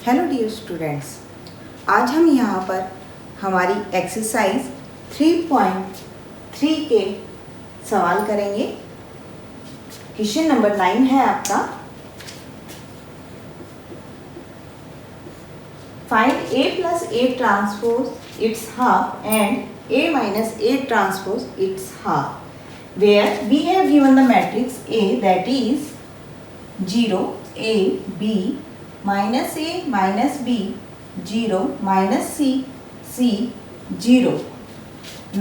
Hello dear students, आज हम यहाँ पर हमारी एक्सरसाइज 3.3 के सवाल करेंगे। क्वेश्चन नंबर 9 है आपका। Find A plus A transpose its half and A minus A transpose its half, where we have given the matrix A, that is 0 A B minus A minus B 0 minus C C 0.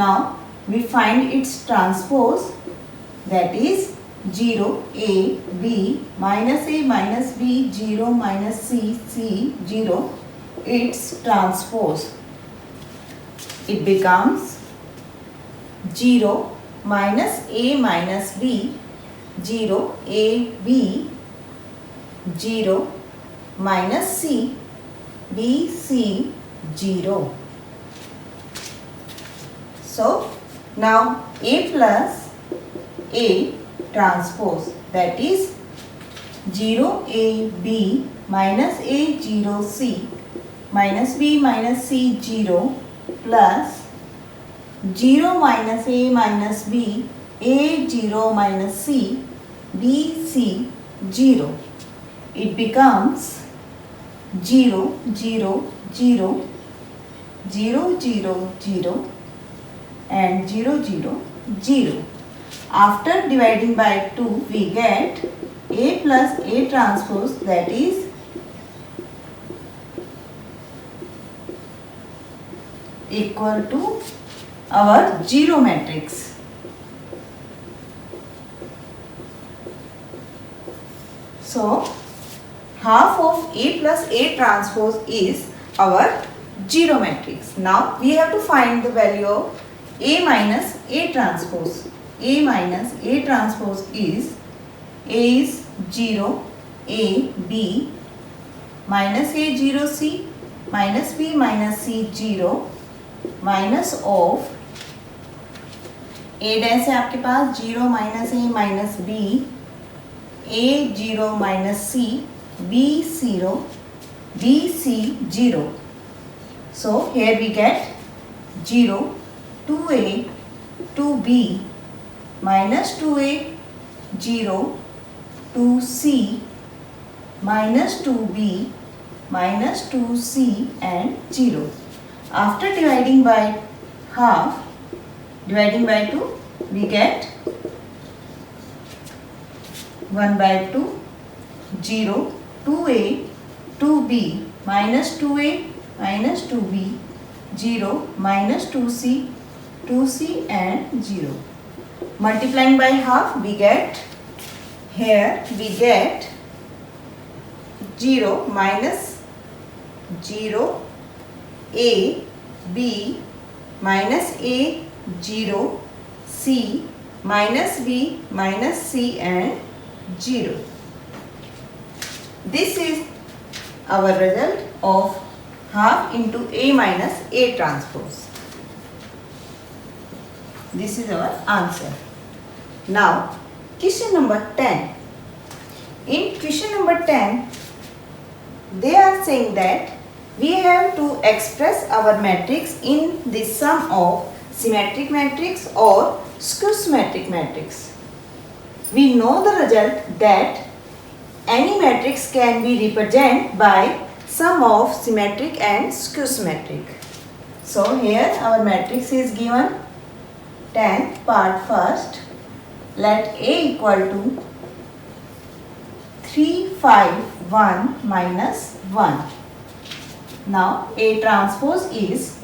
Now we find its transpose, that is 0 A B minus A minus B 0 minus C C 0. Its transpose, it becomes 0 minus A minus B 0 A B 0 minus C B C 0. So now A plus A transpose, that is 0 A B minus A 0 C minus B minus C 0 plus 0 minus A minus B A 0 minus C B C 0. It becomes 0 0 0 0 0 0 and 0 0 0. After dividing by 2 we get A plus A transpose, that is equal to our 0 matrix. So half of A plus A transpose is our 0 matrix. Now we have to find the value of A minus A transpose. A minus A transpose is A is 0 A B minus A 0 C minus B minus C 0 minus of A dash है आपके पास 0 minus A minus B A 0 minus C B 0 B C 0. So here we get 0 2A 2B minus 2A 0 2C minus 2B minus 2C and 0. After dividing by half, dividing by 2, we get 1 by 2, 0, 2A, 2B, minus 2A, minus 2B, 0, minus 2C, 2C and 0. Multiplying by half, we get, here we get 0 minus 0 A B minus A 0 C minus B minus C and 0. This is our result of half into A minus A transpose. This is our answer. Now question number 10. In question number 10 they are saying that we have to express our matrix in the sum of symmetric matrix or skew symmetric matrix. We know the result that any matrix can be represented by sum of symmetric and skew symmetric. So here our matrix is given. 10th part first. Let A equal to 3 5 1 minus 1. Now A transpose is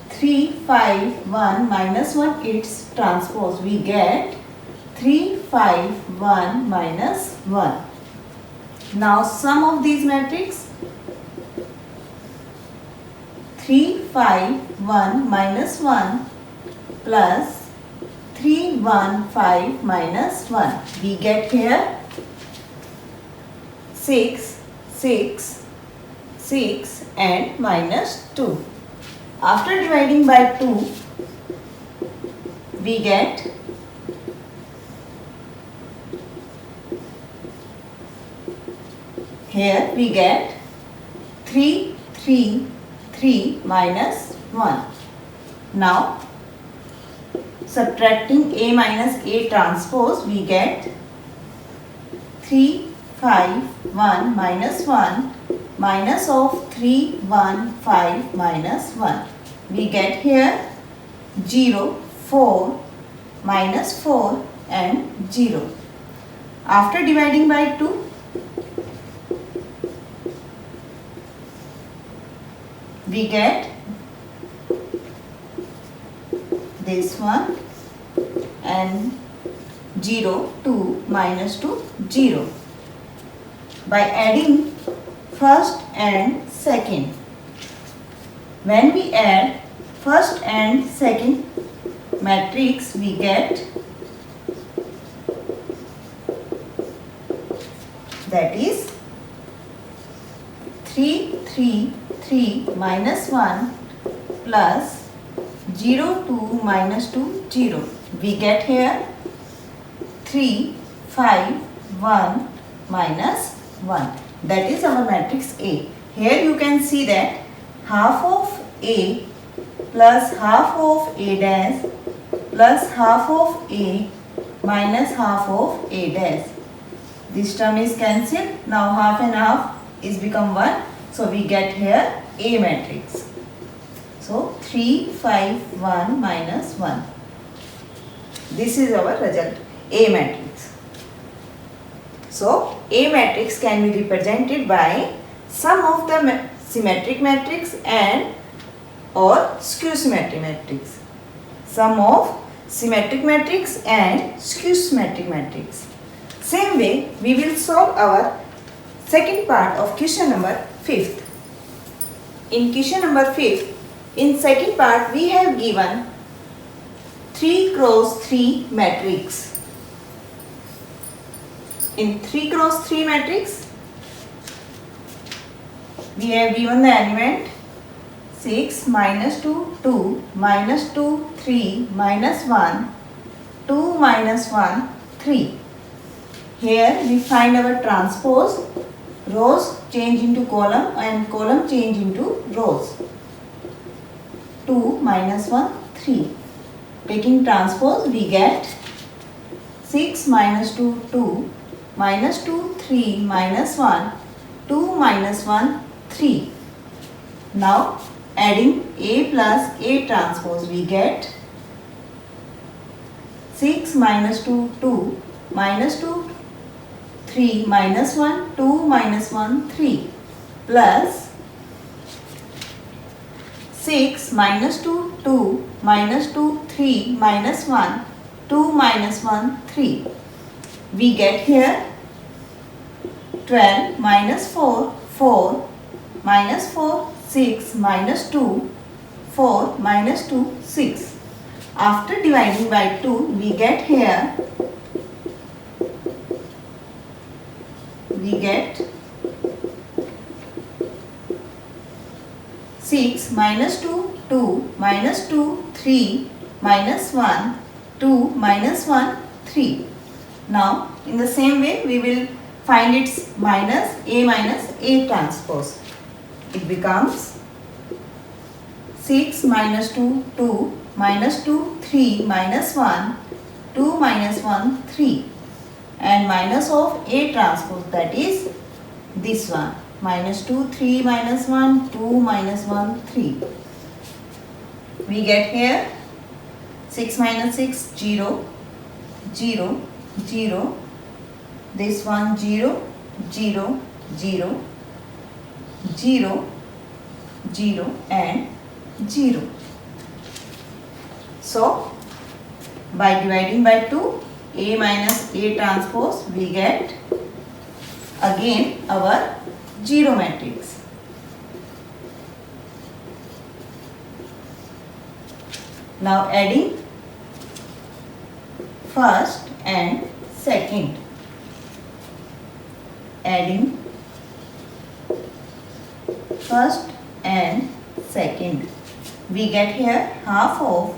3 5 1 minus 1, its transpose. We get 3 5 1 minus 1. Now sum of these matrix, 3 5 1 minus 1 plus 3 1 5 minus 1. We get here 6 6 6 and minus 2. After dividing by 2 we get Here we get 3, 3, 3 minus 1. Now, subtracting A minus A transpose, we get 3, 5, 1 minus 1 minus of 3, 1, 5 minus 1. We get here 0, 4, minus 4 and 0. After dividing by 2, we get this one and 0, 2 minus 2, 0. By adding first and second, when we add first and second matrix, we get, that is 3, 3, 3 minus 1 plus 0, 2 minus 2, 0. We get here 3, 5, 1 minus 1. That is our matrix A. Here you can see that half of A plus half of A dash plus half of A minus half of A dash. This term is cancelled. Now half and half is become 1. So we get here A matrix. So 3, 5, 1 minus 1. This is our result, A matrix. So A matrix can be represented by sum of the symmetric matrix and or skew symmetric matrix. Sum of symmetric matrix and skew symmetric matrix. Same way, we will solve our second part of question number 5th. In question number 5th, in second part, we have given 3 cross 3 matrix. In 3 cross 3 matrix, we have given the element 6 minus 2, 2 minus 2, 3 minus 1, 2 minus 1, 3. Here we find our transpose, rows change into column and column change into rows. 2 minus 1, 3. Taking transpose, we get 6 minus 2, 2 minus 2, 3 minus 1, 2 minus 1, 3. Now adding A plus A transpose, we get 6 minus 2, 2 minus 2, 3 minus 1, 2 minus 1, 3 plus 6 minus 2, 2 minus 2, 3 minus 1, 2 minus 1, 3. We get here 12 minus 4, 4 minus 4, 6 minus 2, 4 minus 2, 6. After dividing by 2, we get here, we get 6 minus 2, 2 minus 2, 3 minus 1, 2 minus 1, 3. Now, in the same way, we will find its minus A transpose. It becomes 6 minus 2, 2 minus 2, 3 minus 1, 2 minus 1, 3. And minus of A transpose, that is this one. Minus 2, 3 minus 1, 2 minus 1, 3. We get here 6 minus 6, 0, 0, 0. This one 0, 0, 0, 0, 0 and 0. So, by dividing by 2, A minus A transpose, we get again our 0 matrix. Now adding first and second. Adding first and second. We get here half of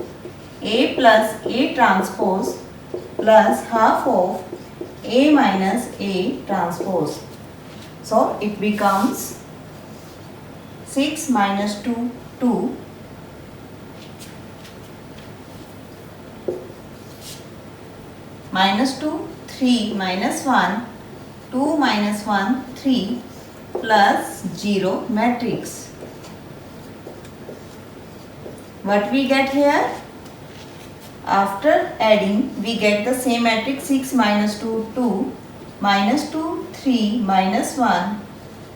A plus A transpose plus half of A minus A transpose. So it becomes 6 minus 2, 2. Minus 2, 3 minus 1, 2 minus 1, 3 plus 0 matrix. What we get here? After adding, we get the same matrix 6 minus 2, 2, minus 2, 3, minus 1,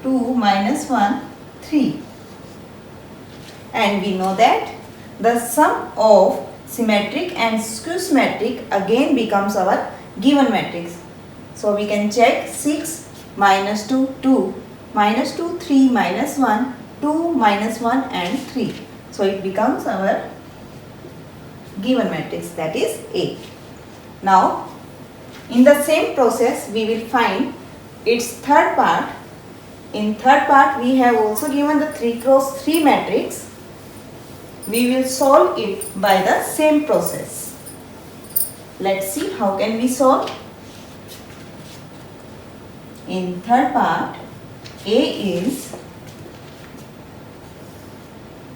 2, minus 1, 3. And we know that the sum of symmetric and skew symmetric again becomes our given matrix. So we can check 6 minus 2, 2, minus 2, 3, minus 1, 2, minus 1 and 3. So it becomes our given matrix, that is A. Now in the same process we will find its third part. In third part we have also given the 3 cross 3 matrix. We will solve it by the same process. Let's see how can we solve. In third part, A is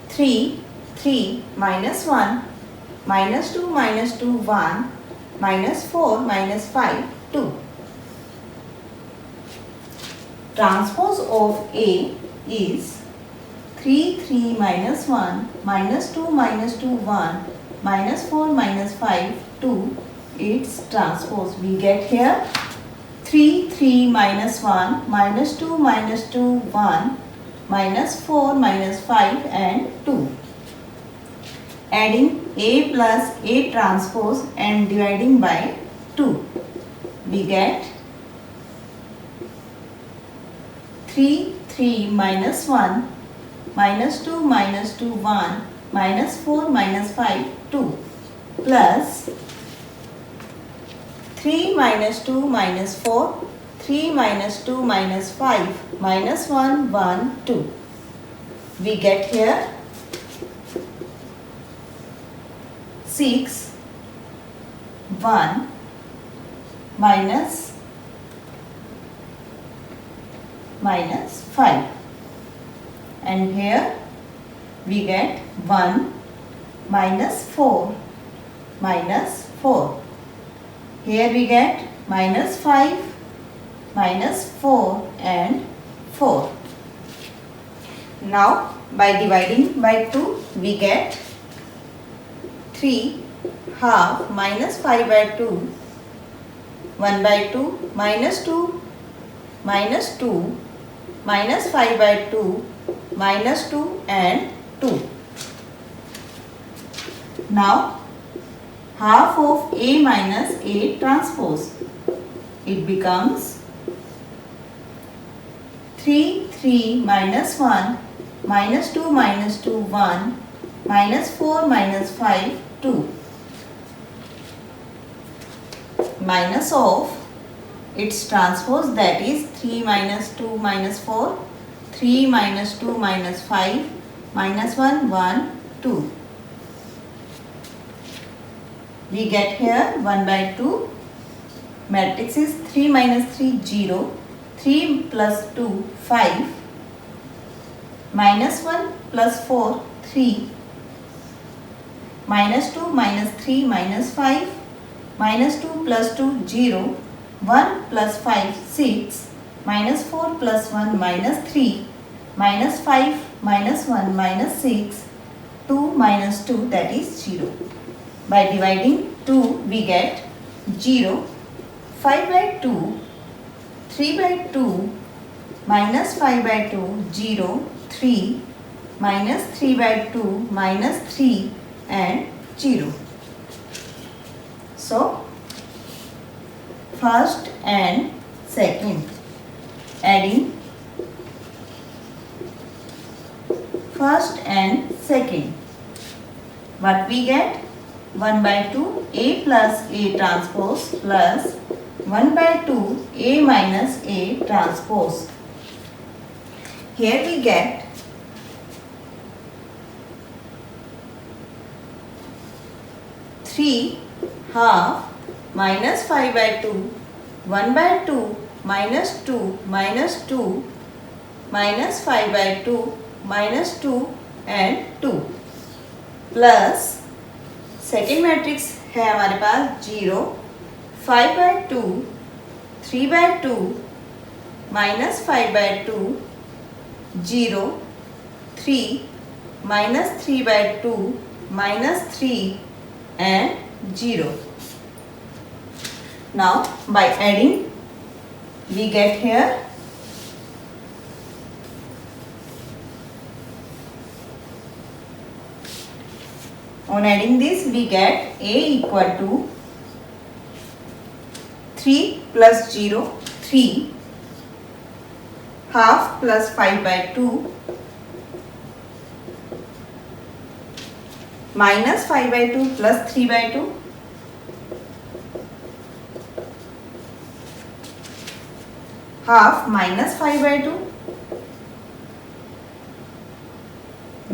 3, 3 minus 1, minus 2, 1, minus 4, minus 5, 2. Transpose of A is 3, 3 minus 1, minus 2, 1, minus 4, minus 5, 2. Its transpose. We get here 3, 3 minus 1, minus 2, 1, minus 4, minus 5 and 2. Adding A plus A transpose and dividing by 2. We get 3, 3 minus 1, minus 2, 1, minus 4, minus 5, 2 plus 3 minus 2 minus 4, 3 minus 2 minus 5, minus 1, 1, 2. We get here 6, 1 minus 5. And here we get 1 minus 4 minus 4. Here we get minus 5 minus 4 and 4. Now by dividing by 2 we get 3 half minus 5 by 2, 1 by 2, minus 2, minus 2, minus 5 by 2, minus 2 and 2. Now half of A minus A transpose. It becomes 3, 3 minus 1, minus 2, 1, minus 4, minus 5, 2. Minus of its transpose, that is 3 minus 2 minus 4, 3 minus 2 minus 5, minus 1, 1, 2. We get here 1 by 2. Matrix is 3 minus 3, 0. 3 plus 2, 5. Minus 1 plus 4, 3. Minus 2 minus 3 minus 5. Minus 2 plus 2, 0. 1 plus 5, 6. Minus 4 plus 1, minus 3. Minus 5 minus 1 minus 6. 2 minus 2, that is 0. By dividing 2 we get 0, 5 by 2, 3 by 2, minus 5 by 2, 0, 3, minus 3 by 2, minus 3 and 0. So first and second, adding first and second, what we get? 1 by 2 A plus A transpose plus 1 by 2 A minus A transpose. Here we get 3 half minus 5 by 2, 1 by 2 minus 2 minus 2 minus 5 by 2 -2 and 2 plus second matrix है हमारे पास 0, 5/2, 3/2, -5/2, 0, 3, -3/2, -3 and 0. Now by adding we get here on adding this we get A equal to 3 plus 0, 3, half plus 5/2, minus 5/2 plus 3/2, half minus 5/2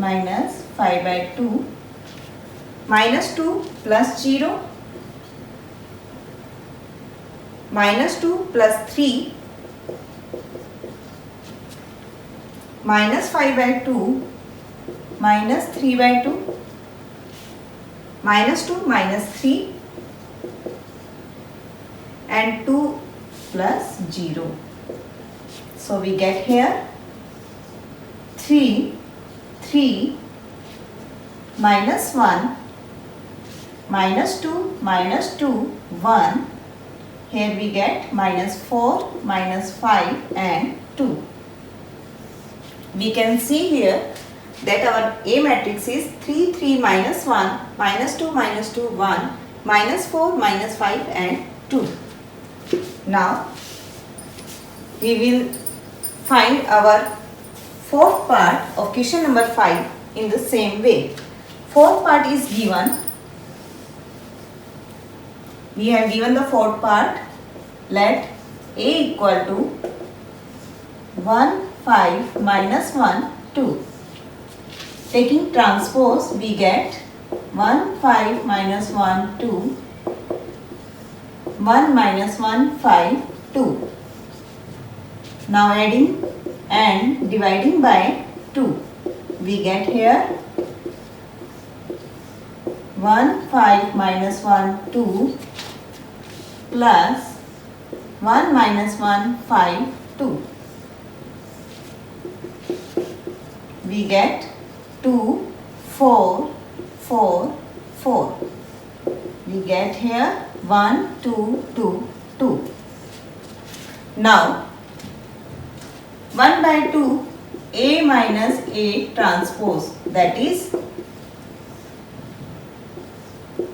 minus 5/2, -2 plus 0, -2 plus 3, -5/2, -3/2, -2 -3 and 2 plus 0. So we get here 3, 3, -1, -2, -2, 1. Here we get -4, -5 and 2. We can see here that our A matrix is 3, 3, -1, -2, -2, 1, -4, -5 and 2. Now we will find our fourth part of question number 5 in the same way. Fourth part is given. We have given the fourth part. Let A equal to 1, 5, -1, 2. Taking transpose we get 1, 5, -1, 2, 1, -1, 5, 2. Now adding and dividing by 2 we get here 1, 5, -1, 2 plus 1, -1, 5, 2. We get 2, 4, 4, 4. We get here 1, 2, 2, 2. Now 1/2 A minus A transpose, that is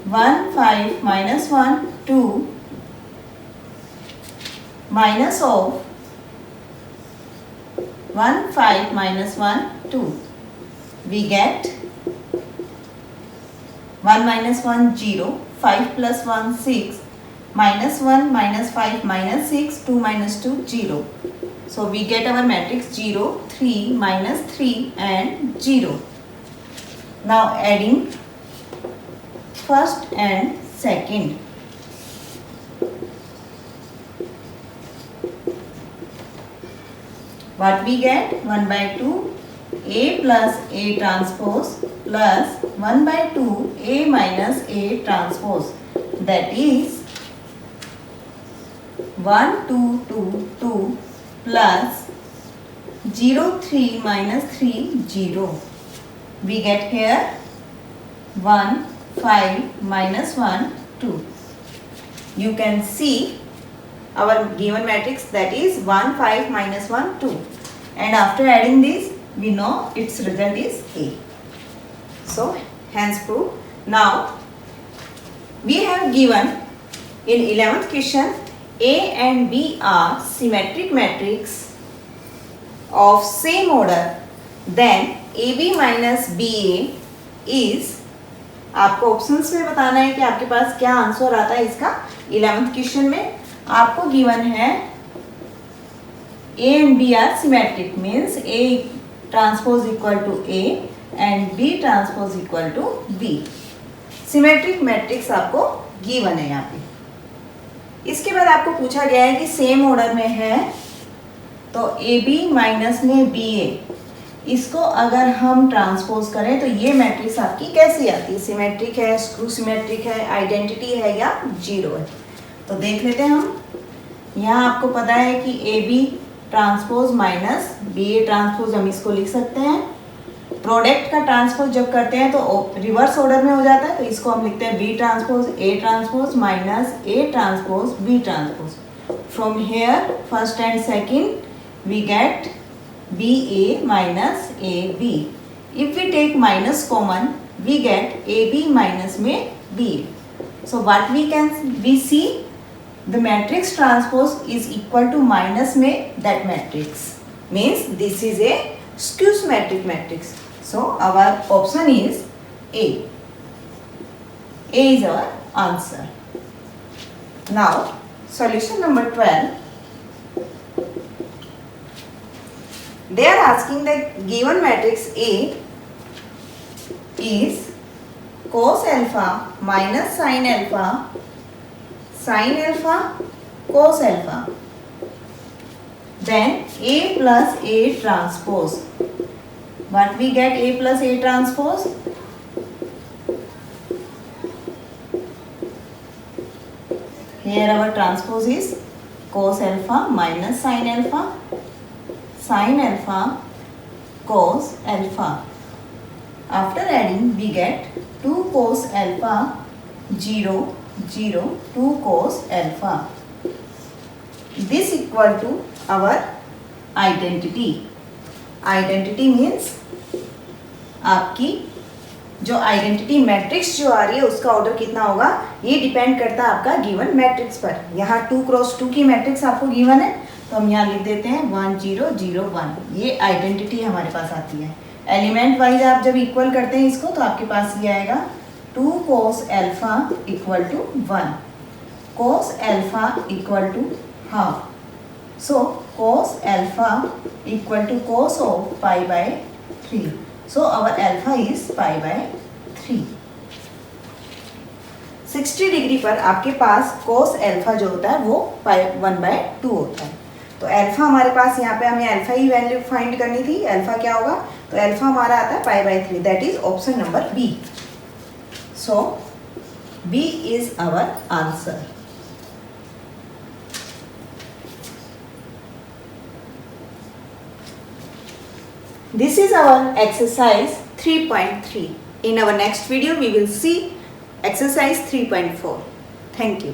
1, 5, -1, 2 minus of 1, 5, -1, 2. We get 1 minus 1 0, 5 plus 1 6, -1 -5 -6, 2 minus 2 0. So we get our matrix 0, 3, -3 and 0. Now adding first and second. What we get? 1/2 A plus A transpose plus 1/2 A minus A transpose, that is 1, 2, 2, 2 plus 0, 3 minus 3, 0. We get here 1, 5, -1, 2. You can see our given matrix, that is 1, 5, -1, 2. And after adding this, we know its result is A. So, hence proof. Now, we have given in 11th question, A and B are symmetric matrix of same order, then AB minus BA is, आपको options में बताना है कि आपके पास क्या answer आता है इसका। 11th क्वेश्चन में आपको गिवन है A and B are symmetric, means A transpose equal to A and B transpose equal to B. Symmetric matrix आपको गिवन है यहाँ पे। इसके बाद आपको पूछा गया है कि सेम ऑर्डर में है, तो AB माइनस में BA, इसको अगर हम ट्रांसपोज करें तो ये मैट्रिक्स आपकी कैसी आती है, सिमेट्रिक है, स्क्रू सिमेट्रिक है, आइडेंटिटी है या जीरो है। तो देख लेते हैं हम। यहाँ आपको पता है कि A B transpose minus B A transpose, हम इसको लिख सकते हैं। प्रोडक्ट का ट्रांसपोज जब करते हैं तो रिवर्स ऑर्डर में हो जाता है, तो इसको हम लिखते हैं B transpose A transpose minus A transpose B transpose. From here first and second we get B A minus A B. If we take minus common we get A B minus में B A. So what we see the matrix transpose is equal to minus में that matrix, means this is a skew symmetric matrix. So our option is A. A is our answer. Now solution number 12. They are asking that given matrix A is cos alpha minus sin alpha cos alpha, then A plus A transpose. What we get A plus A transpose? Here our transpose is cos alpha minus sin alpha cos alpha. After adding we get 2 cos alpha 0 0 2 cos alpha. This equal to our identity. Identity means आपकी जो identity matrix जो आ रही है उसका order कितना होगा, ये depend करता है आपका गिवन मैट्रिक्स पर। यहाँ 2 क्रॉस 2 की मैट्रिक्स आपको गिवन है, तो हम यहाँ लिख देते हैं 1 0 0 1। ये आइडेंटिटी हमारे पास आती है। एलिमेंट वाइज आप जब इक्वल करते हैं इसको तो आपके पास ये आएगा 2 cos alpha equal to 1, cos alpha equal to half. So cos alpha equal to cos of pi by 3. So our alpha is pi by 3. 60 degree पर आपके पास cos alpha जो होता है वो pi 1/2 होता है। तो अल्फा हमारे पास यहाँ पे हमें अल्फा ही वैल्यू फाइंड करनी थी। अल्फा क्या होगा, तो अल्फा हमारा आता है pi by 3, that is option number B. So B is our answer. This is our exercise 3.3. In our next video we will see exercise 3.4. Thank you.